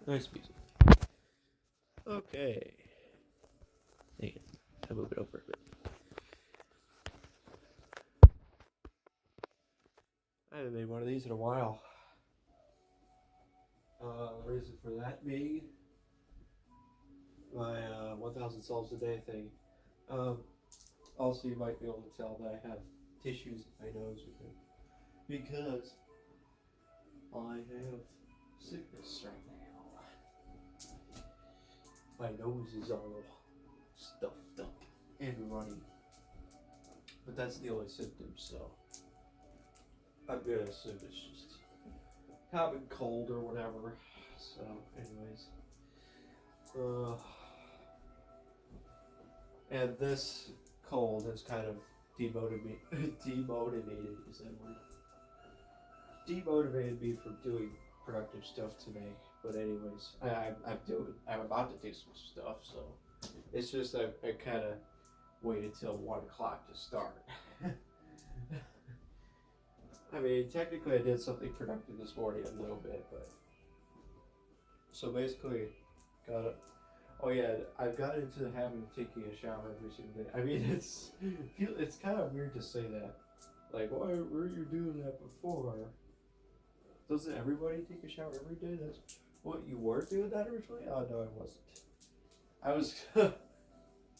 Nice music. Okay. Dang it. I move it over a bit. I haven't made one of these in a while. The reason for that being my 1,000 solves a day thing. Also, you might be able to tell that I have tissues in my nose because I have sickness right now. My nose is all stuffed up and runny, but that's the only symptom, so I'm gonna assume it's just common cold or whatever. So, anyways, and this cold has kind of demotivated. Is that a word? Demotivated me from doing productive stuff today. But anyways, I'm about to do some stuff, so it's just I kind of waited till 1 o'clock to start. I mean, technically I did something productive this morning a little bit, but so basically got it. Oh yeah, I've gotten into the habit of taking a shower every single day. I mean, it's kind of weird to say that. Like, why were you doing that before? Doesn't everybody take a shower every day? That's what you were doing that originally? Oh no, I wasn't. I was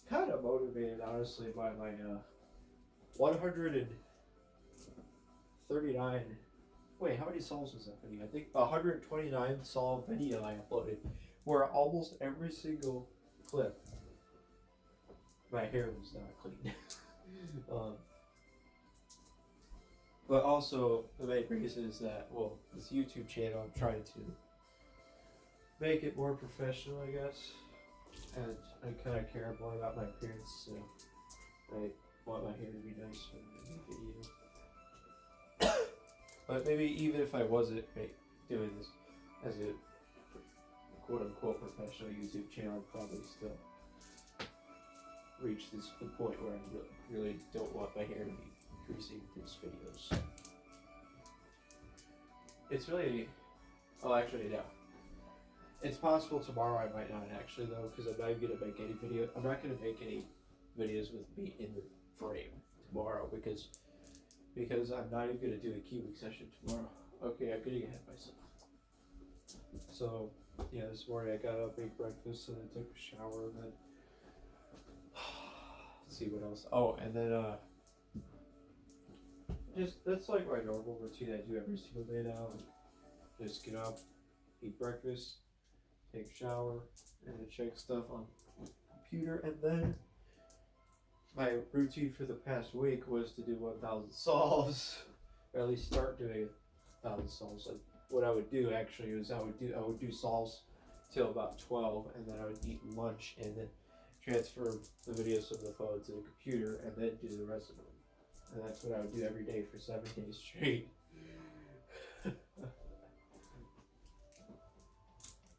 kind of motivated, honestly, by my 139. Wait, how many solves was that video? I think 129 solve video I uploaded, where almost every single clip, my hair was not clean. But also, the main reason is that, well, this YouTube channel, I'm trying to make it more professional, I guess. And I kind of care more about my appearance, so I want my hair to be nice for the video. But maybe even if I wasn't doing this as a quote-unquote professional YouTube channel, I'd probably still reach the point where I really don't want my hair to be increasing these videos. It's really, oh actually no. It's possible tomorrow I might not actually though, because I'm not even gonna make any video. I'm not gonna make any videos with me in the frame tomorrow because I'm not even gonna do a cubic session tomorrow. Okay, I'm getting ahead of myself. So yeah, this morning I got up, ate breakfast, and then took a shower, and then let's see what else. Oh, and then that's like my normal routine I do every single day now. Just get up, eat breakfast, take a shower, and then check stuff on the computer. And then my routine for the past week was to do 1,000 solves, or at least start doing 1,000 solves. Like what I would do actually was I would do solves till about 12, and then I would eat lunch and then transfer the videos from the phone to the computer, and then do the rest of them. And that's what I would do every day for 7 days straight.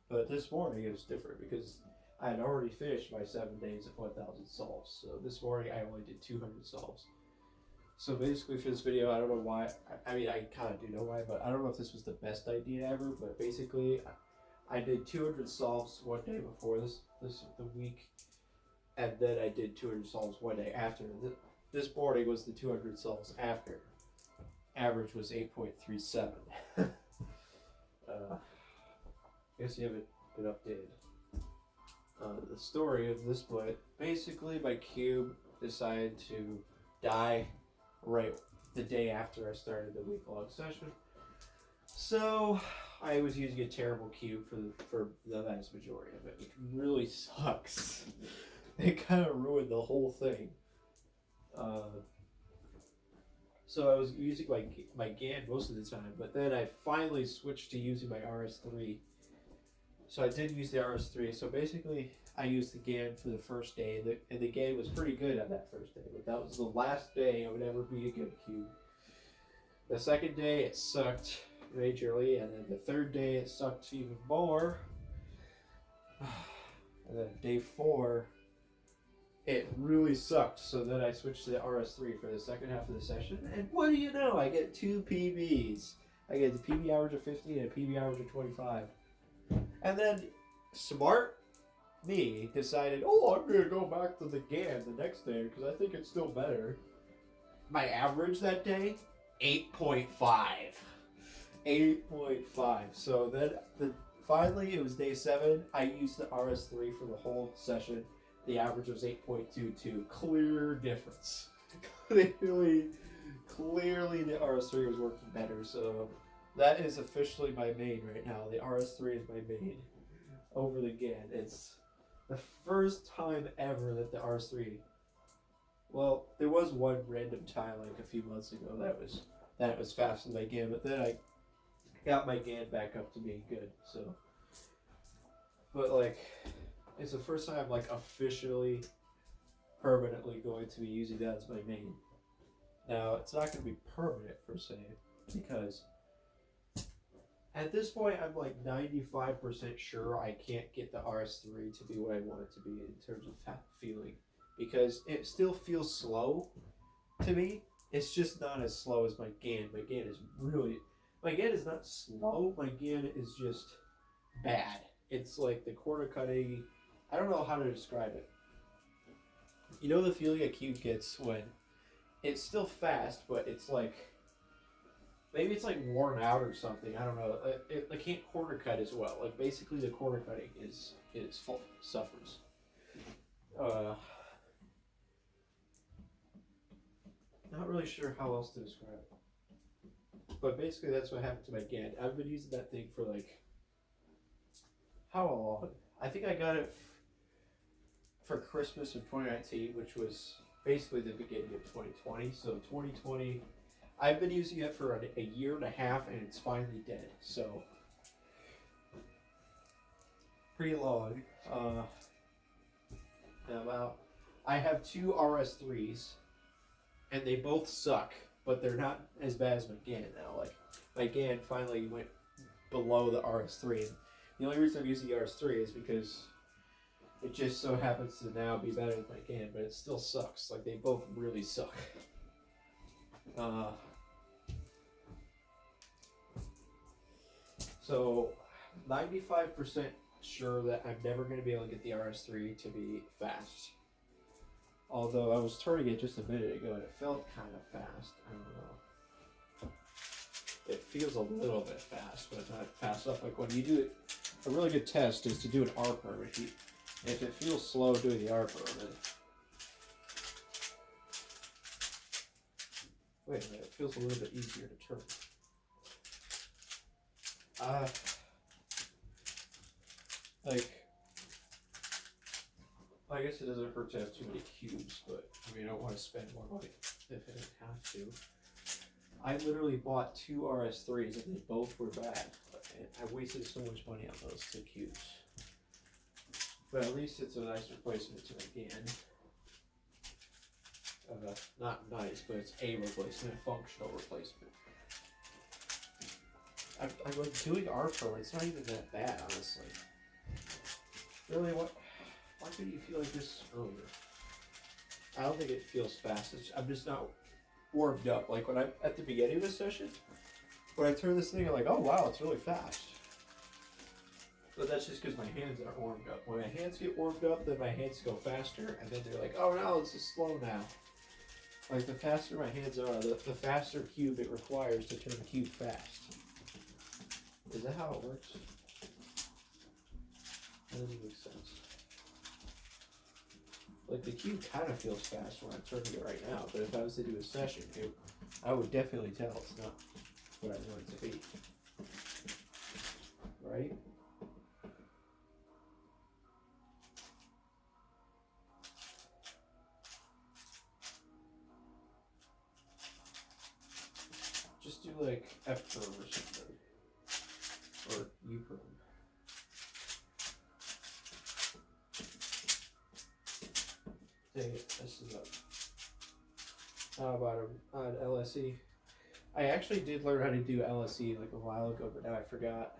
But this morning it was different because I had already finished my 7 days of 1,000 solves. So this morning I only did 200 solves. So basically for this video, I don't know why, I mean I kind of do know why, but I don't know if this was the best idea ever, but basically I did 200 solves one day before the week, and then I did 200 solves one day after. This morning was the 200 solves after. Average was 8.37. I guess you haven't been updated. The story of this split, basically my cube decided to die right the day after I started the week-long session. So I was using a terrible cube for the vast majority of it, which really sucks. It kind of ruined the whole thing. So I was using my GAN most of the time, but then I finally switched to using my RS3. So I did use the RS3. So basically, I used the GAN for the first day, and the GAN was pretty good on that first day. But that was the last day I would ever be a good cube. The second day, it sucked majorly, and then the third day, it sucked even more. And then day 4, it really sucked. So then I switched to the RS3 for the second half of the session, and what do you know? I get 2 PBs. I get the PB average of 50 and a PB average of 25. And then smart me decided, oh, I'm gonna go back to the GAN the next day because I think it's still better. My average that day, 8.5. 8.5. So then finally it was day 7. I used the RS3 for the whole session. The average was 8.22. Clear difference. Clearly the RS3 was working better. So that is officially my main right now. The RS3 is my main over the GAN. It's the first time ever that the RS3. Well, there was one random time like a few months ago that was faster than my GAN, but then I got my GAN back up to being good. So, but like, it's the first time I'm like officially, permanently going to be using that as my main. Now, it's not going to be permanent per se, because at this point I'm like 95% sure I can't get the RS3 to be what I want it to be in terms of feeling, because it still feels slow to me. It's just not as slow as my GAN. My GAN is not slow. My GAN is just bad. It's like the corner cutting. I don't know how to describe it. You know the feeling a cube gets when it's still fast, but it's like, maybe it's like worn out or something. I don't know. It can't corner cut as well. Like basically the corner cutting is fault suffers. Not really sure how else to describe it. But basically that's what happened to my GAN. I've been using that thing for like, how long? I think I got it for Christmas of 2019, which was basically the beginning of 2020. So 2020, I've been using it for a year and a half, and it's finally dead. So pretty long. Now I have 2 RS3s, and they both suck, but they're not as bad as my GAN now. Like my GAN finally went below the RS3. And the only reason I'm using the RS3 is because it just so happens to now be better than my GAN, but it still sucks. Like, they both really suck. So, 95% sure that I'm never going to be able to get the RS3 to be fast. Although I was turning it just a minute ago and it felt kind of fast. I don't know. It feels a little bit fast, but not fast enough. Like when you do it, a really good test is to do an R perm. If it feels slow doing the R perm, then wait a minute, it feels a little bit easier to turn. I guess it doesn't hurt to have too many cubes, but I mean, I don't want to spend more money if I didn't have to. I literally bought 2 RS3s and they both were bad. I wasted so much money on those 2 cubes. But at least it's a nice replacement to my GAN. Not nice, but it's a replacement, a functional replacement. I'm like doing R Pro, it's not even that bad, honestly. Really, why couldn't you feel like this earlier? I don't think it feels fast. I'm just not warmed up. Like when I'm at the beginning of the session, when I turn this thing, I'm like, oh wow, it's really fast. But that's just because my hands aren't warmed up. When my hands get warmed up, then my hands go faster, and then they're like, oh no, this is slow now. Like the faster my hands are, the faster cube it requires to turn the cube fast. Is that how it works? That doesn't make sense. Like the cube kind of feels fast when I'm turning it right now, but if I was to do a session, I would definitely tell it's not what I want it to be. Right? Just do like F perm or something. Or U perm. Dang it, this is up. How about an LSE? I actually did learn how to do LSE like a while ago, but now I forgot.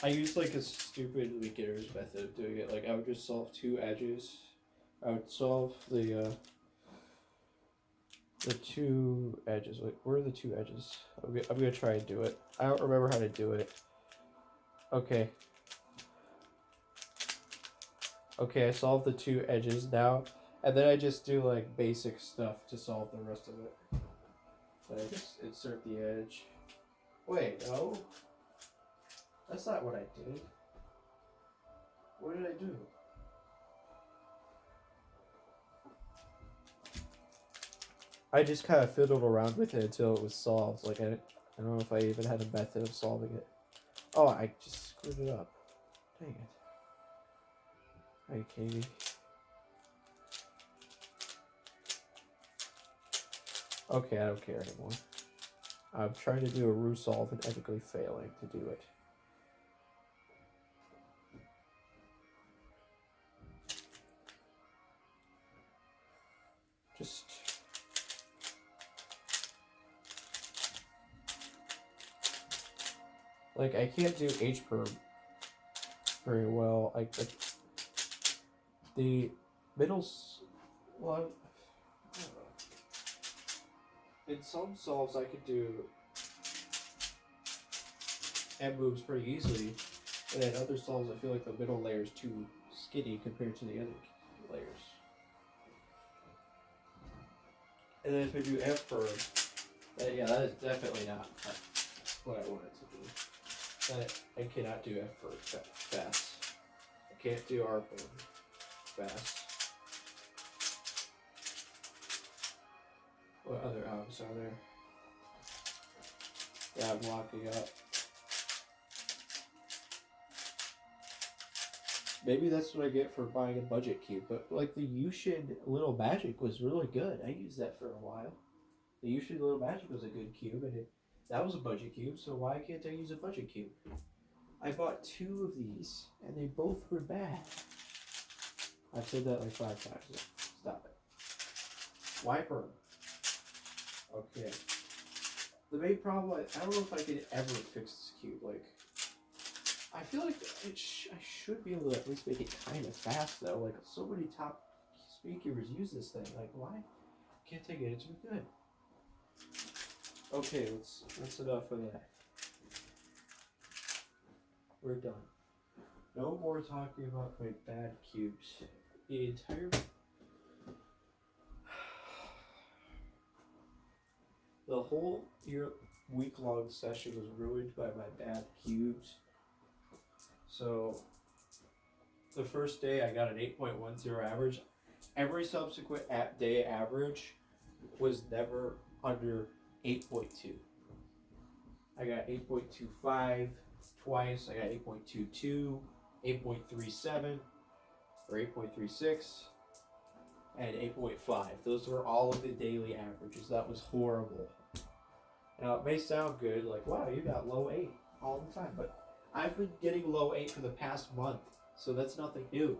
I used like a stupid beginner's method of doing it. Like I would just solve 2 edges. I would solve the the two edges. Wait, where are the two edges? I'm gonna try and do it. I don't remember how to do it. Okay. Okay, I solved the two edges now. And then I just do like basic stuff to solve the rest of it. So I just insert the edge. Wait, no. That's not what I did. What did I do? I just kind of fiddled around with it until it was solved. Like, I don't know if I even had a method of solving it. Oh, I just screwed it up. Dang it. Hi, Katie. Okay, I don't care anymore. I'm trying to do a root solve and epically failing to do it. Just... like, I can't do H-perm very well. Like the middles... well, I don't know. In some solves, I could do M moves pretty easily, and in other solves, I feel like the middle layer is too skinny compared to the other layers. And then if I do F perm, yeah, that is definitely not what I wanted to do. I cannot do F perm fast. I can't do R perm fast. What other albums are there? Yeah, I'm locking up. Maybe that's what I get for buying a budget cube, but like the Yushin Little Magic was really good. I used that for a while. The Yushin Little Magic was a good cube, and that was a budget cube, so why can't I use a budget cube? I bought 2 of these, and they both were bad. I've said that like 5 times now. Stop it. Wiper. Okay. The main problem, I don't know if I could ever fix this cube. Like, I feel like I should be able to at least make it kind of fast though. Like, so many top speakers use this thing. Like, why can't I get it to be good? Okay, that's enough of that. We're done. No more talking about my bad cubes. The entire the whole week-long session was ruined by my bad cubes. So the first day I got an 8.10 average. Every subsequent day average was never under 8.2. I got 8.25 twice. I got 8.22, 8.37, or 8.36, and 8.5. Those were all of the daily averages. That was horrible. Now, it may sound good, like, wow, you got low 8 all the time, but I've been getting low 8 for the past month, so that's nothing new.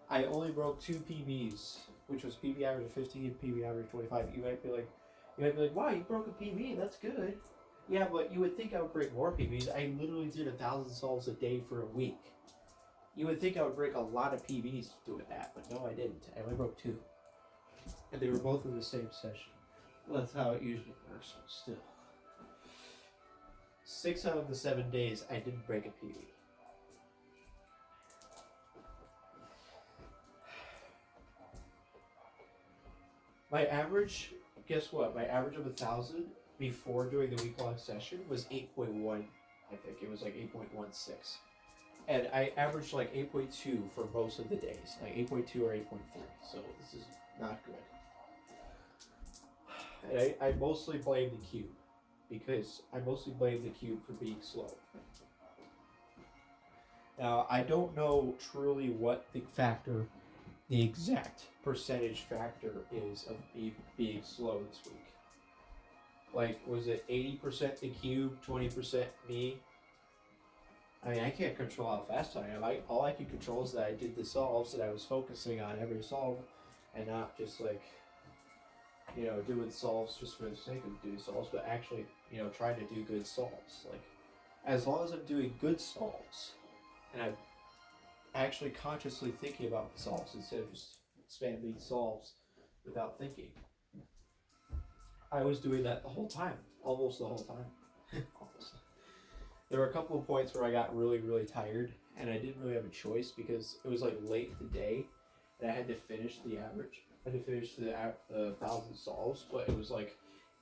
I only broke 2 PBs, which was PB average of 15 and PB average of 25. You might be like, wow, you broke a PB, that's good. Yeah, but you would think I would break more PBs. I literally did 1,000 solves a day for a week. You would think I would break a lot of PBs doing that, but no, I didn't. I only broke 2. And they were both in the same session. Well, that's how it usually works, but still. 6 out of the 7 days, I didn't break a PB. My average, guess what? My average of 1,000 before doing the week-long session was 8.1, I think. It was like 8.16. And I averaged like 8.2 for most of the days, like 8.2 or 8.3. So this is not good. And I mostly blame the cube, because I mostly blame the cube for being slow. Now, I don't know truly what the exact percentage factor is of being slow this week. Like, was it 80% the cube, 20% me? I mean, I can't control how fast I am. All I can control is that I did the solves, that I was focusing on every solve, and not just like, doing solves just for the sake of doing solves, but actually, trying to do good solves. Like, as long as I'm doing good solves, and I'm actually consciously thinking about the solves instead of just spamming solves without thinking, I was doing that the whole time, almost the whole time. Almost. There were a couple of points where I got really, really tired, and I didn't really have a choice because it was like late in the day, and I had to finish the average. I had to finish the 1,000 solves, but it was like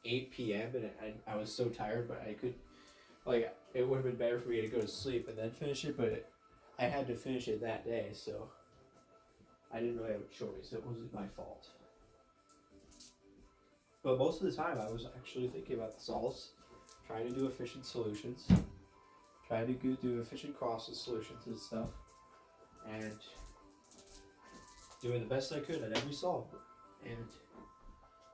8 p.m. and I was so tired, but I could, like, it would have been better for me to go to sleep and then finish it, but I had to finish it that day, so I didn't really have a choice. It wasn't my fault. But most of the time, I was actually thinking about the solves, trying to do efficient solutions, trying to do efficient crosses solutions and stuff, and doing the best I could at every solve. And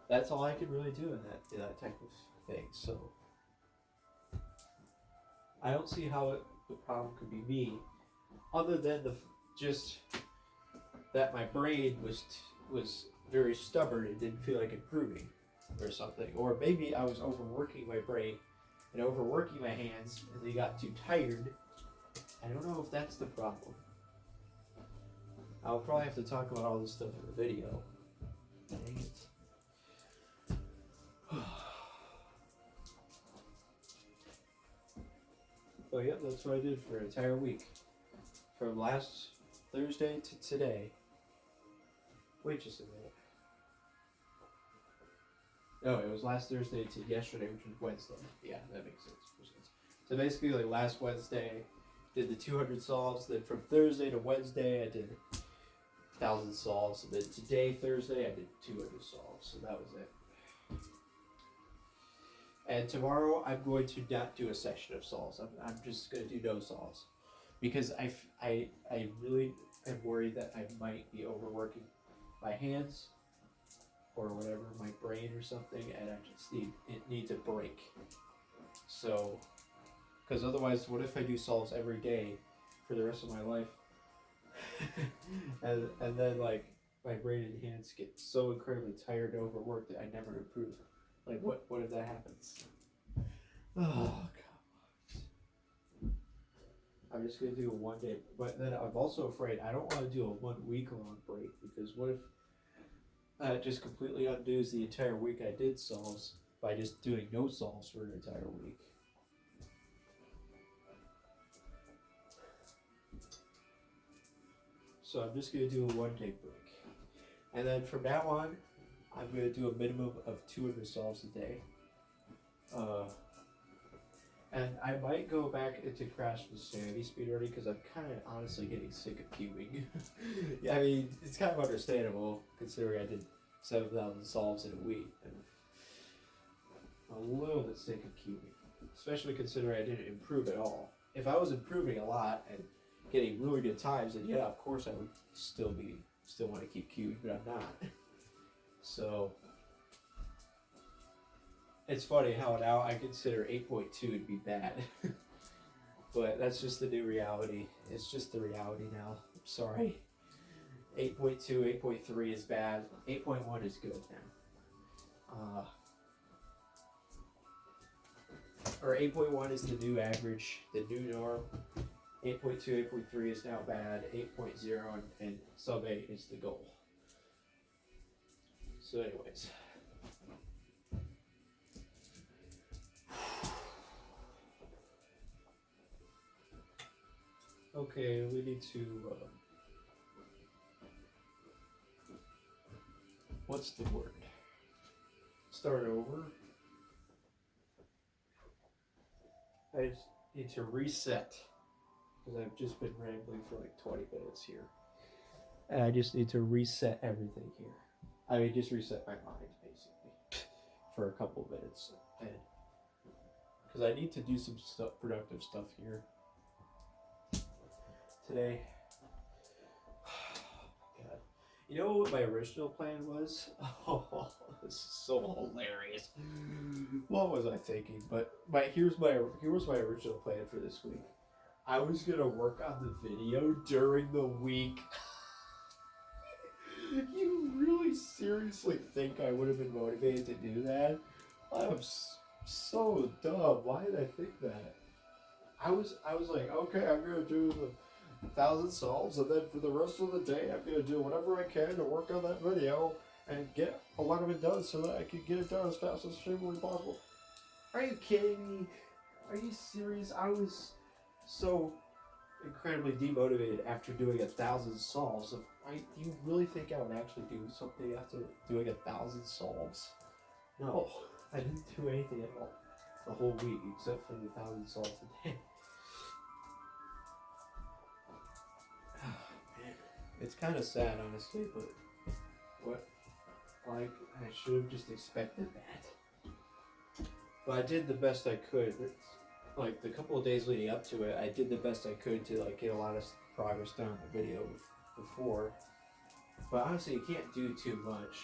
that's all I could really do in that type of thing. So I don't see how the problem could be me, other than just that my brain was very stubborn and didn't feel like improving or something. Or maybe I was overworking my brain and overworking my hands and they got too tired. I don't know if that's the problem. I'll probably have to talk about all this stuff in the video. Dang it. Oh yeah, that's what I did for an entire week. From last Thursday to today. Wait just a minute. No, it was last Thursday to yesterday, which was Wednesday. Yeah, that makes sense. So basically, like last Wednesday, did the 200 solves. Then from Thursday to Wednesday, I did 1,000 solves. And then today, Thursday, I did 200 solves. So that was it. And tomorrow, I'm going to not do a session of solves. I'm just going to do no solves. Because I really am worried that I might be overworking my hands or whatever, my brain or something, and I just it needs a break. So, because otherwise, what if I do solves every day for the rest of my life? and then like my brain and hands get so incredibly tired and overworked that I never improve. Like what if that happens? Oh god. I'm just gonna do a 1 day, but then I'm also afraid I don't want to do a 1 week long break, because what if just completely undoes the entire week I did solves by just doing no solves for an entire week. So I'm just going to do a 1 day break. And then from now on, I'm going to do a minimum of 200 solves a day. And I might go back into Crash Insanity speedrunning because I'm kind of honestly getting sick of queuing. Yeah, I mean, it's kind of understandable considering I did 7,000 solves in a week. And I'm a little bit sick of queuing, especially considering I didn't improve at all. If I was improving a lot and getting really good times, then yeah, of course I would still want to keep queuing, but I'm not. So it's funny how now I consider 8.2 to be bad. But that's just the new reality. It's just the reality now. I'm sorry. 8.2, 8.3 is bad. 8.1 is good now. Or 8.1 is the new average, the new norm. 8.2, 8.3 is now bad. 8.0 and sub 8 is the goal. So anyways. Okay, we need to, what's the word? Start over. I just need to reset, because I've just been rambling for like 20 minutes here. And I just need to reset everything here. I mean, just reset my mind, basically, for a couple of minutes. And because I need to do some productive stuff here today. God. You know what my original plan was? Oh, this is so hilarious. What was I thinking? But here was my original plan for this week. I was gonna work on the video during the week. You really seriously think I would have been motivated to do that? I'm so dumb. Why did I think that? I was like, okay, I'm gonna do the 1,000 solves, and then for the rest of the day, I'm gonna do whatever I can to work on that video, and get a lot of it done so that I could get it done as fast as humanly possible. Are you kidding me? Are you serious? I was so incredibly demotivated after doing 1,000 solves. Do you really think I would actually do something after doing 1,000 solves? No, I didn't do anything at all the whole week except for the 1,000 solves a day. Man, it's kind of sad, honestly, but what? Like, I should have just expected that. But I did the best I could. Like, the couple of days leading up to it, I did the best I could to, like, get a lot of progress done on the video before. But honestly, you can't do too much.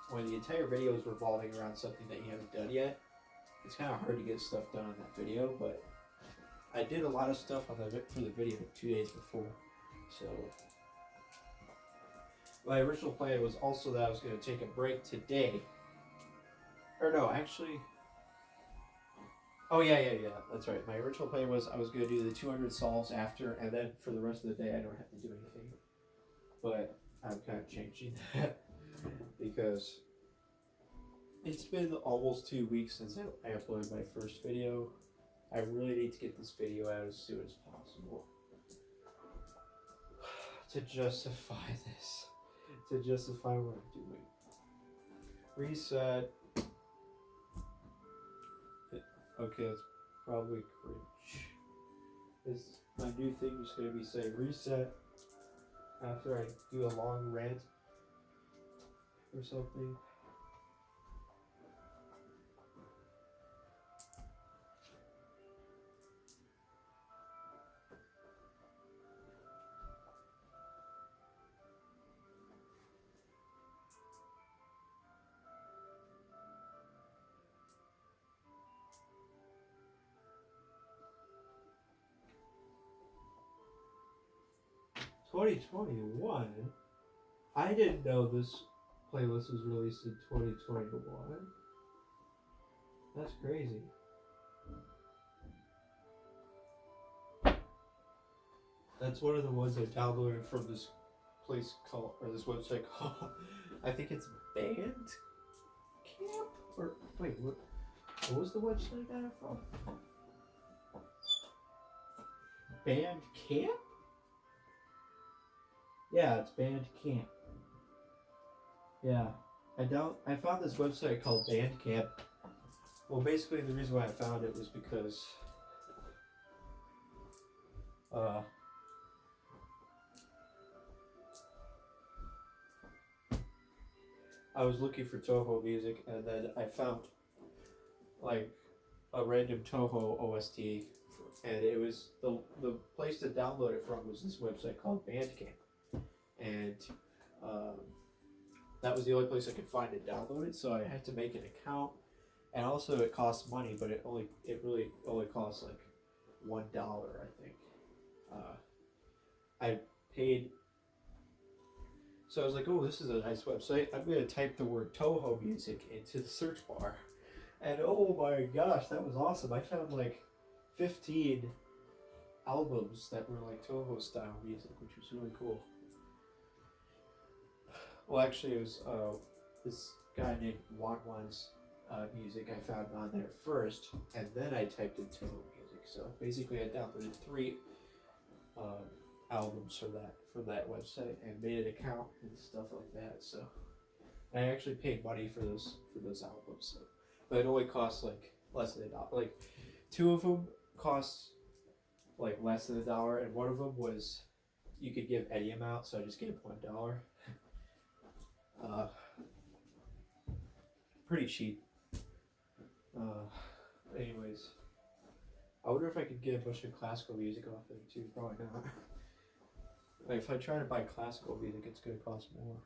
When the entire video is revolving around something that you haven't done yet, it's kind of hard to get stuff done on that video, but I did a lot of stuff for the video 2 days before, so my original plan was also that I was going to take a break today, or no, actually, oh yeah, that's right. My original plan was I was going to do the 200 solves after, and then for the rest of the day I don't have to do anything, but I'm kind of changing that because it's been almost 2 weeks since I uploaded my first video. I really need to get this video out as soon as possible to justify this, to justify what I'm doing. Reset. Okay, it's probably cringe. My new thing is going to be saying reset after I do a long rant or something. $2021? I didn't know this playlist was released in 2021. That's crazy. That's one of the ones I downloaded from this place called, or this website called, I think it's Bandcamp? Or, wait, what was the website I got it from? Bandcamp? Yeah, it's Bandcamp. Yeah, I found this website called Bandcamp. Well, basically the reason why I found it was because I was looking for Toho music, and then I found like a random Toho OST, and it was the place to download it from was this website called Bandcamp, and that was the only place I could find to download it. So I had to make an account, and also it costs money, but it really only costs like $1, I think. I paid. So I was like, oh, this is a nice website. I'm going to type the word Toho music into the search bar. And oh my gosh, that was awesome. I found like 15 albums that were like Toho style music, which was really cool. Well, actually, it was this guy named Wanwan's music I found on there first, and then I typed in Toho music. So basically, I downloaded 3 albums from that website and made an account and stuff like that. So I actually paid money for those albums, so, but it only cost like less than $1. Like 2 of them cost like less than $1, and one of them was you could give any amount, so I just gave $1. Pretty cheap. Anyways, I wonder if I could get a bunch of classical music off there too. Probably not. Like if I try to buy classical music, it's gonna cost more.